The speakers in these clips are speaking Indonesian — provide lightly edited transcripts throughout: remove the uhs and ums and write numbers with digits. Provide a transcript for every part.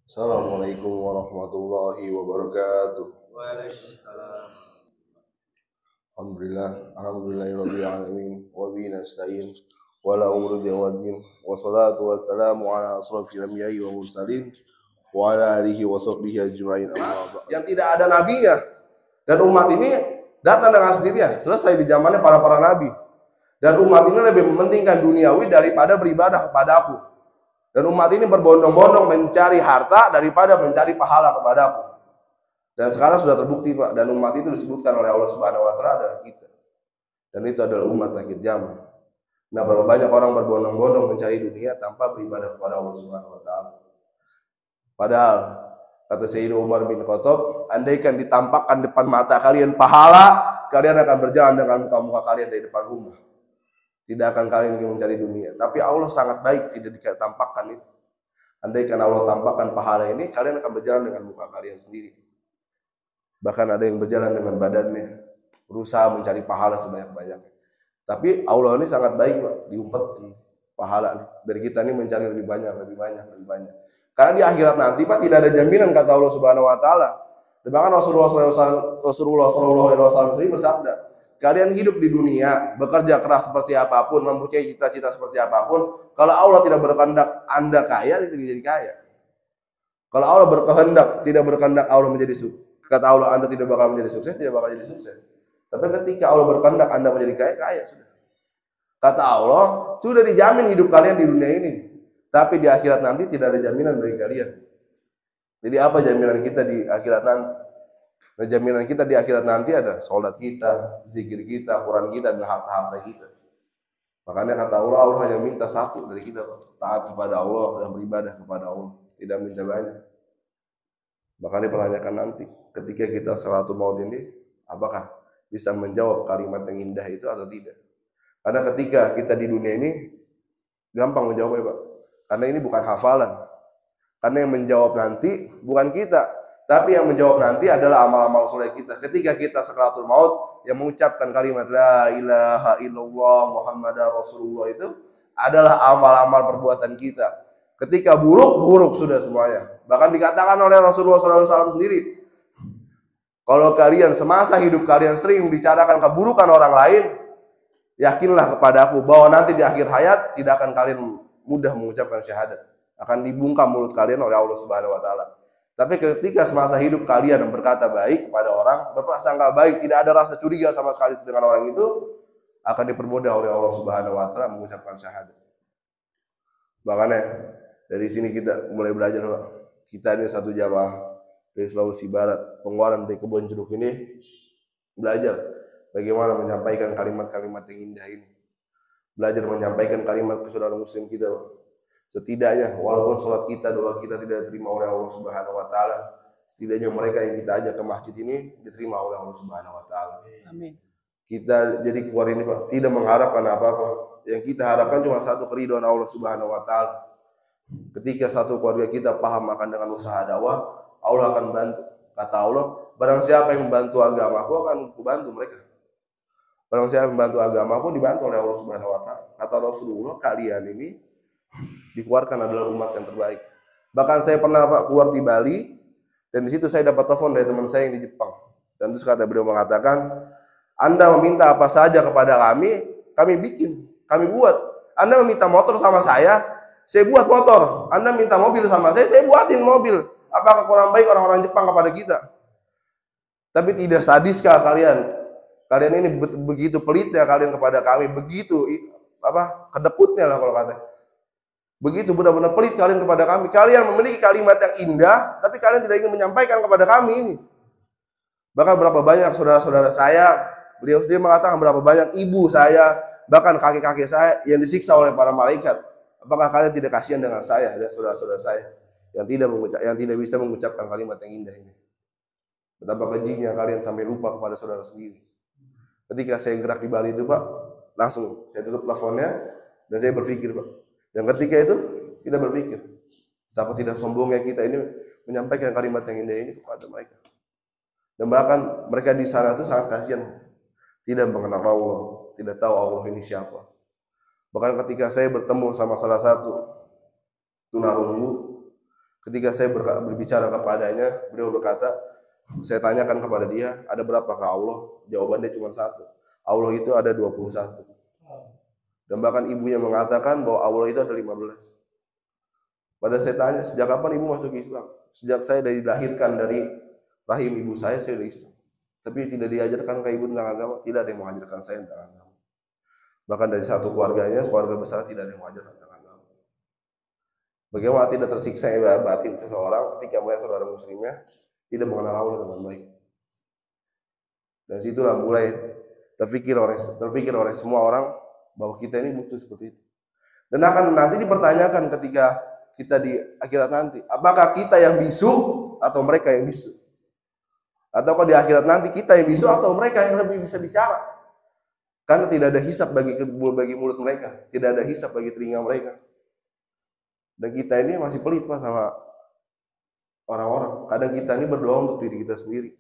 Assalamualaikum warahmatullahi wabarakatuh. Waalaikumsalam. Alhamdulillahirabbil alamin wa bihi nasta'in wa la umuri biwadin wa salatu wassalamu ala asrofil anbiya'i wa mursalin wa ala alihi wa sahbihi ajma'in. Yang tidak ada nabinya dan umat ini datang dengan sendirinya selesai di zamannya para nabi. Dan umat ini lebih mementingkan duniawi daripada beribadah kepada aku. Dan umat ini berbondong-bondong mencari harta daripada mencari pahala kepada aku. Dan sekarang sudah terbukti, Pak, dan umat itu disebutkan oleh Allah Subhanahu wa taala adalah kita. Dan itu adalah umat akhir zaman. Nah, berapa banyak orang berbondong-bondong mencari dunia tanpa beribadah kepada Allah Subhanahu wa taala. Padahal kata Sayyidina Umar bin Khattab, andaikan ditampakkan depan mata kalian pahala, kalian akan berjalan dengan muka-muka kalian dari depan rumah. Tidak akan kalian ingin mencari dunia. Tapi Allah sangat baik tidak ditampakkan itu. Andaikan Allah tampakkan pahala ini, kalian akan berjalan dengan muka kalian sendiri. Bahkan ada yang berjalan dengan badannya, berusaha mencari pahala sebanyak-banyaknya. Tapi Allah ini sangat baik, Pak, diumpetin pahala nih. Dari kita ini mencari lebih banyak. Karena di akhirat nanti, Pak, tidak ada jaminan kata Allah Subhanahu wa taala. Dan bahkan Rasulullah SAW sendiri bersabda, kalian hidup di dunia, bekerja keras seperti apapun, mempunyai cita-cita seperti apapun, kalau Allah tidak berkehendak Anda kaya, tidak jadi kaya. Kalau Allah berkehendak, tidak berkehendak Allah menjadi sukses. Kata Allah, Anda tidak bakal menjadi sukses, tidak bakal jadi sukses. Tapi ketika Allah berkehendak Anda menjadi kaya, kaya sudah. Kata Allah, sudah dijamin hidup kalian di dunia ini. Tapi di akhirat nanti tidak ada jaminan bagi kalian. Jadi apa jaminan kita di akhirat nanti? Nah, jaminan kita di akhirat nanti ada sholat kita, zikir kita, Quran kita, dan harta-harta kita. Makanya kata Allah, Allah hanya minta satu dari kita, taat kepada Allah dan beribadah kepada Allah. Tidak minta banyak. Bahkan dipertanyakan nanti, ketika kita salatul maut ini, apakah bisa menjawab kalimat yang indah itu atau tidak? Karena ketika kita di dunia ini, gampang menjawabnya, Pak. Karena ini bukan hafalan. Karena yang menjawab nanti bukan kita, tapi yang menjawab nanti adalah amal-amal soleh kita. Ketika kita sakaratul maut, yang mengucapkan kalimat La ilaha illallah Muhammadar Rasulullah itu adalah amal-amal perbuatan kita. Ketika buruk sudah semuanya. Bahkan dikatakan oleh Rasulullah SAW sendiri, kalau kalian semasa hidup kalian sering membicarakan keburukan orang lain, yakinlah kepada aku bahwa nanti di akhir hayat tidak akan kalian mudah mengucapkan syahadat. Akan dibungkam mulut kalian oleh Allah Subhanahu wa taala. Tapi ketika semasa hidup kalian berkata baik kepada orang, berprasangka baik, tidak ada rasa curiga sama sekali dengan orang itu, akan dipermudah oleh Allah Subhanahu wa taala mengucapkan syahadat. Makanya dari sini kita mulai belajar, Pak. Kita ini satu jamaah dari Sulawesi Barat, pengeluaran dari Kebon Jeruk ini belajar bagaimana menyampaikan kalimat-kalimat yang indah ini. Belajar menyampaikan kalimat ke saudara muslim kita, Pak. Setidaknya walaupun sholat kita, doa kita tidak diterima oleh Allah Subhanahu wa taala, setidaknya mereka yang kita ajak ke masjid ini diterima oleh Allah Subhanahu wa taala. Amin. Kita jadi keluar ini, Pak, tidak mengharapkan apa-apa. Yang kita harapkan cuma satu, keridhaan Allah Subhanahu wa taala. Ketika satu keluarga kita paham akan dengan usaha dakwah, Allah akan bantu. Kata Allah, barang siapa yang membantu agamaku akan kubantu mereka. Barang siapa yang membantu agamaku dibantu oleh Allah Subhanahu wa taala. Kata Rasulullah, kalian ini dikeluarkan adalah umat yang terbaik. Bahkan saya pernah, Pak, keluar di Bali, dan di situ saya dapat telepon dari teman saya yang di Jepang. Dan terus kata beliau mengatakan, Anda meminta apa saja kepada kami bikin, kami buat. Anda meminta motor sama saya buat motor. Anda minta mobil sama saya buatin mobil. Apakah kurang baik orang-orang Jepang kepada kita? Tapi tidak sadiskah kalian? Kalian ini begitu pelitnya kalian kepada kami, begitu kedekutnya lah kalau kata. Begitu benar-benar pelit kalian kepada kami. Kalian memiliki kalimat yang indah, tapi kalian tidak ingin menyampaikan kepada kami ini. Bahkan berapa banyak saudara-saudara saya, beliau sendiri mengatakan berapa banyak ibu saya, bahkan kakek-kakek saya yang disiksa oleh para malaikat. Apakah kalian tidak kasihan dengan saya dan saudara-saudara saya yang tidak bisa mengucapkan kalimat yang indah ini? Betapa kejinya kalian sampai lupa kepada saudara sendiri. Ketika saya gerak di Bali itu, Pak, langsung saya tutup teleponnya dan saya berpikir, Pak. Dan ketika itu kita berpikir, betapa tidak sombongnya kita ini menyampaikan kalimat yang indah ini kepada mereka. Dan bahkan mereka di sana itu sangat kasihan, tidak mengenal Allah, tidak tahu Allah ini siapa. Bahkan ketika saya bertemu sama salah satu tunarungu, Ketika saya berbicara kepadanya, beliau berkata, saya tanyakan kepada dia, ada berapakah Allah? Jawabannya cuma satu. Allah itu ada 21. Dan bahkan ibunya mengatakan bahwa Allah itu ada 15. Pada saya tanya, sejak kapan ibu masuk Islam? Sejak saya dilahirkan dari rahim ibu saya sudah Islam. Tapi tidak diajarkan ke ibu tentang agama, tidak ada yang mengajarkan saya tentang agama. Bahkan dari satu keluarganya, keluarga besar tidak ada yang mengajarkan tentang agama. Bagaimana tidak tersiksa batin seseorang ketika melihat saudara muslimnya tidak mengenal Allah dengan baik. Dan situlah mulai terpikir oleh semua orang bahwa kita ini butuh seperti itu. Dan akan nanti dipertanyakan ketika kita di akhirat nanti, apakah kita yang bisu atau mereka yang bisu? Ataukah di akhirat nanti kita yang bisu atau mereka yang lebih bisa bicara? Karena tidak ada hisab bagi mulut mereka, tidak ada hisab bagi telinga mereka. Dan kita ini masih pelit Pak sama orang-orang. Kadang kita ini berdoa untuk diri kita sendiri.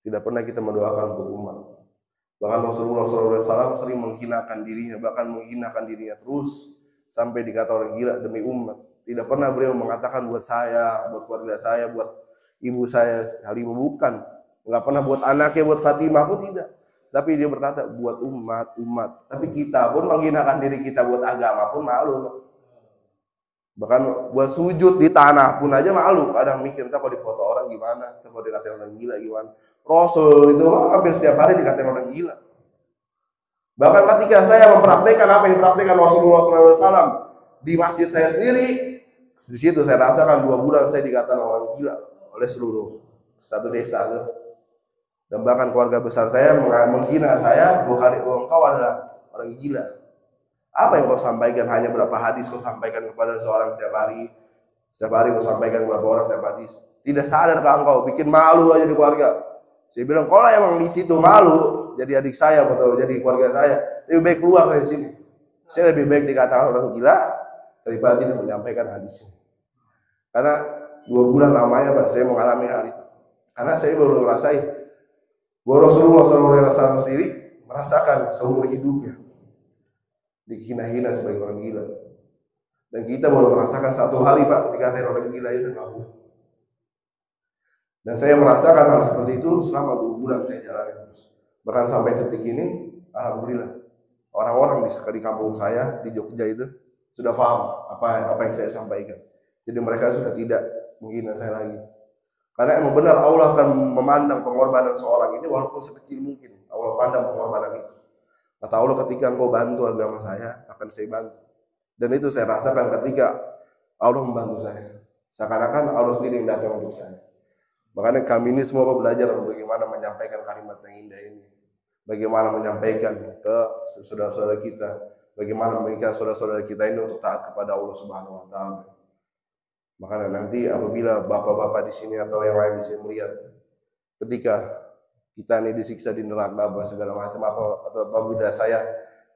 Tidak pernah kita mendoakan untuk umat. Bahkan Rasulullah SAW sering menghinakan dirinya, bahkan menghinakan dirinya terus sampai dikata orang gila demi umat. Tidak pernah beliau mengatakan buat saya, buat keluarga saya, buat ibu saya, Halimah, bukan. Enggak pernah buat anaknya, buat Fatimah pun tidak. Tapi dia berkata buat umat. Tapi kita pun menghinakan diri kita buat agama pun malu. Bahkan buat sujud di tanah pun aja malu. Kadang mikir, entah kalau di foto orang gimana, entah kalau dikatain orang gila gimana. Rasul itu hampir setiap hari dikatain orang gila. Bahkan ketika saya mempraktekkan apa yang dipraktekkan Rasulullah SAW di masjid saya sendiri, di situ saya rasakan 2 bulan saya dikatakan orang gila oleh seluruh satu desa. Dan bahkan keluarga besar saya menghina saya, bahwa engkau adalah orang gila. Apa yang kau sampaikan? Hanya berapa hadis kau sampaikan kepada seorang setiap hari? Setiap hari kau sampaikan kepada orang setiap hadis. Tidak sadar ke engkau, bikin malu aja di keluarga. Saya bilang, kalau emang di situ malu, jadi adik saya atau jadi keluarga saya, lebih baik keluar dari sini. Saya lebih baik dikatakan orang gila daripada tidak menyampaikan hadisnya. Karena 2 bulan lamanya Pak, saya mengalami hal itu. Karena saya baru ngerasain bahwa Rasulullah SAW sendiri merasakan seumur hidupnya dihina-hina sebagai orang gila. Dan kita baru merasakan 1 hari Pak dikatain orang gila itu nggak boleh. Dan saya merasakan hal seperti itu selama 2 bulan saya jalani terus. Bahkan sampai detik ini, alhamdulillah, orang-orang di kampung saya di Jogja itu sudah paham apa yang saya sampaikan. Jadi mereka sudah tidak menghina saya lagi. Karena emang benar Allah akan memandang pengorbanan seorang ini walaupun sekecil mungkin. Allah pandang pengorbanan itu. Kata Allah, ketika engkau bantu agama saya, akan saya bantu. Dan itu saya rasakan ketika Allah membantu saya. Seakan-akan Allah sendiri yang datang untuk saya. Makanya kami ini semua belajar bagaimana menyampaikan kalimat yang indah ini. Bagaimana menyampaikan ke saudara-saudara kita. Bagaimana mengingatkan saudara-saudara kita ini untuk taat kepada Allah Subhanahu wa Ta'ala. Makanya nanti apabila bapak-bapak di sini atau yang lain di sini melihat ketika kita ini disiksa di neraka apa segala macam atau apabila saya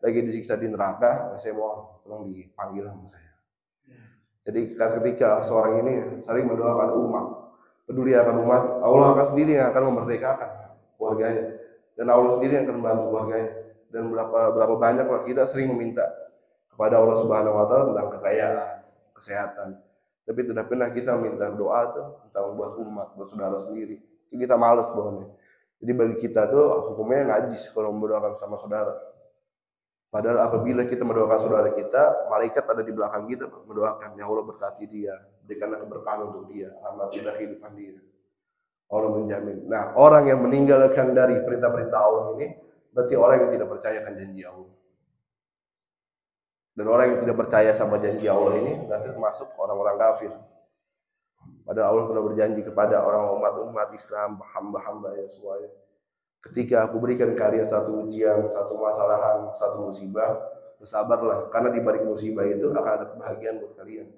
lagi disiksa di neraka, saya mohon tolong dipanggil sama saya. Jadi ketika seorang ini saling mendoakan umat, peduli akan umat, Allah akan sendiri yang akan memerdekakan keluarganya dan Allah sendiri yang akan membantu keluarganya. Dan berapa banyak kita sering meminta kepada Allah Subhanahu wa Ta'ala tentang kekayaan, kesehatan. Tapi tidak pernah kita minta doa tuh tentang buat umat, buat saudara sendiri. Itu kita malas bohongnya. Jadi bagi kita tuh hukumnya najis kalau mendoakan sama saudara. Padahal apabila kita mendoakan saudara kita, malaikat ada di belakang kita mendoakan, ya Allah berkati dia, berikanlah keberkahan untuk dia, rahmatilah kehidupan dia. Allah menjamin. Nah, orang yang meninggalkan dari perintah-perintah Allah ini berarti orang yang tidak percaya akan janji Allah. Dan orang yang tidak percaya sama janji Allah ini berarti termasuk orang-orang kafir. Padahal Allah telah berjanji kepada orang umat Islam, hamba-hamba ya semuanya. Ketika aku berikan kalian satu ujian, satu masalahan, satu musibah, bersabarlah. Karena di balik musibah itu akan ada kebahagiaan buat kalian.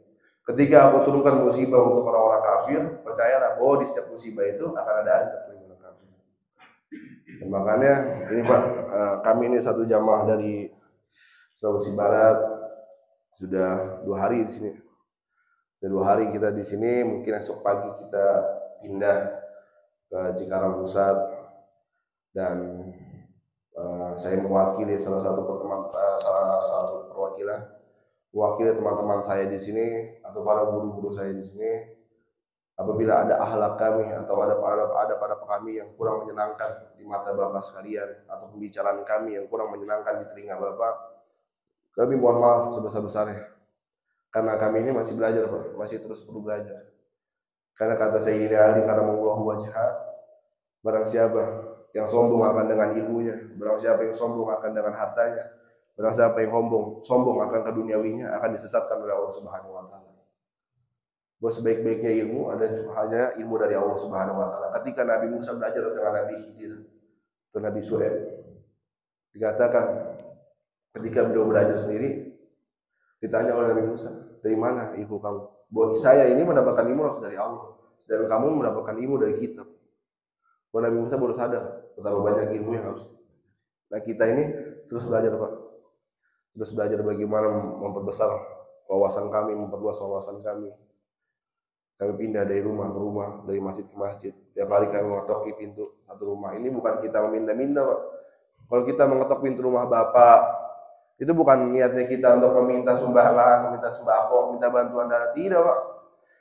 Ketika aku turunkan musibah untuk orang-orang kafir, percayalah bahwa di setiap musibah itu akan ada azab bagi orang kafir. Dan makanya ini Pak, kami ini satu jamaah dari Sulawesi Barat sudah 2 hari di sini. Sudah 2 hari kita di sini. Mungkin esok pagi kita pindah ke Cikarang Pusat dan saya mewakili salah satu perwakilan mewakili teman-teman saya di sini atau para guru-guru saya di sini apabila ada akhlak kami atau ada pada kami yang kurang menyenangkan di mata Bapak sekalian, atau pembicaraan kami yang kurang menyenangkan di telinga Bapak, kami mohon maaf sebesar-besarnya. Karena kami ini masih belajar, Pak, masih terus perlu belajar. Karena kata Sayyidina Ali, karena Allahu wajha, barang siapa yang sombong akan dengan ilmunya, barang siapa yang sombong akan dengan hartanya, barang siapa yang sombong akan keduniawinya, akan disesatkan oleh Allah Subhanahu wa taala. Bahwa sebaik-baiknya ilmu hanya ilmu dari Allah Subhanahu wa taala. Ketika Nabi Musa belajar dengan Nabi Khidir atau Nabi Shu'aib, dikatakan ketika beliau belajar sendiri, ditanya oleh Nabi Musa, dari mana ilmu kamu? Bahwa saya ini mendapatkan ilmu langsung dari Allah, sedangkan kamu mendapatkan ilmu dari kitab. Bahwa Nabi Musa baru sadar betapa banyak ilmu yang harus. Nah, kita ini terus belajar, Pak. Terus belajar bagaimana memperbesar wawasan kami, memperluas wawasan kami. Kami pindah dari rumah ke rumah, dari masjid ke masjid. Tiap hari kami mengetok pintu satu rumah. Ini bukan kita meminta-minta, Pak. Kalau kita mengetok pintu rumah Bapak, itu bukan niatnya kita untuk meminta sumbangan, meminta sembako, minta bantuan dana. Tidak, Pak.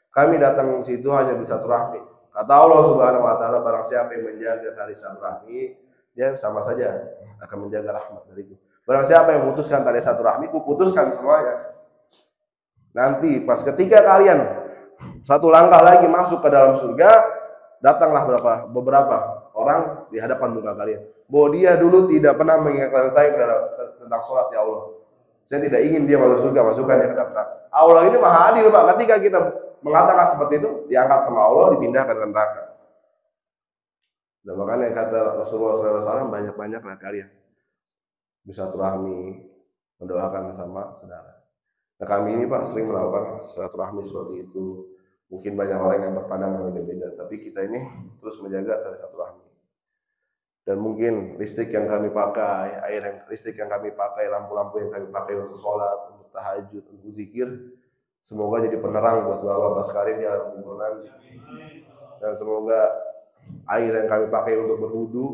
Kami datang ke situ hanya bisa silaturahmi. Kata Allah Subhanahu wa taala, barang siapa yang menjaga tali silaturahmi, dia sama saja akan menjaga rahmat dariku. Barang siapa yang memutuskan tali silaturahmi, ku putuskan semuanya. Nanti pas ketika kalian satu langkah lagi masuk ke dalam surga, datanglah beberapa orang di hadapan muka kalian. Bahwa dia dulu tidak pernah mengingatkan saya tentang sholat, ya Allah. Saya tidak ingin dia masuk surga, masukkan dia ke dalam neraka. Allah ini maha adil, Pak. Ketika kita mengatakan seperti itu, diangkat sama Allah, dipindahkan ke neraka. Dan makanya kata Rasulullah SAW, banyak-banyaklah kalian bersilaturahmi, mendoakan sama saudara. Nah, kami ini, Pak, sering melakukan silaturahmi seperti itu. Mungkin banyak orang yang berpandangan berbeda, tapi kita ini terus menjaga tali silaturahmi. Dan mungkin listrik yang kami pakai, listrik yang kami pakai, lampu-lampu yang kami pakai untuk sholat, untuk tahajud, untuk zikir, semoga jadi penerang buat bapak-bapak sekalian di alam kubur nanti. Dan semoga air yang kami pakai untuk berwudu,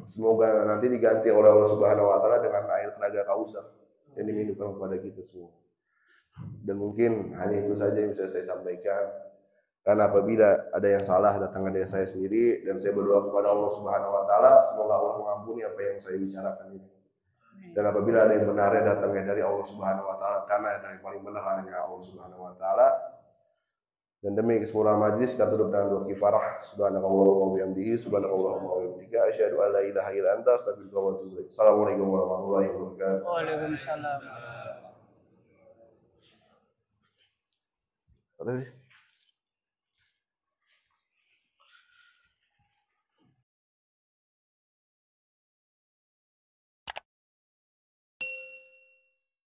semoga nanti diganti oleh Allah Subhanahu wa taala dengan air Telaga Kausar yang diminumkan kepada kita semua. Dan mungkin hanya itu saja yang bisa saya sampaikan. Karena apabila ada yang salah datangkan dari saya sendiri, dan saya berdoa kepada Allah Subhanahu wa taala semoga Allah mengampuni apa yang saya bicarakan ini. Dan apabila ada yang benarnya datangnya dari Allah Subhanahu wa taala, karena yang paling benar hanya Allah Subhanahu wa taala. Dan demi kesempurnaan majelis kita tutup dengan doa kifarah. Subhanakallahumma wa bihamdihi, subhanakallahumma wa bihamdika, asyhadu an la ilaha illa anta, astaghfiruka wa atubu ilaik. Assalamualaikum warahmatullahi wabarakatuh. Waalaikumsalam.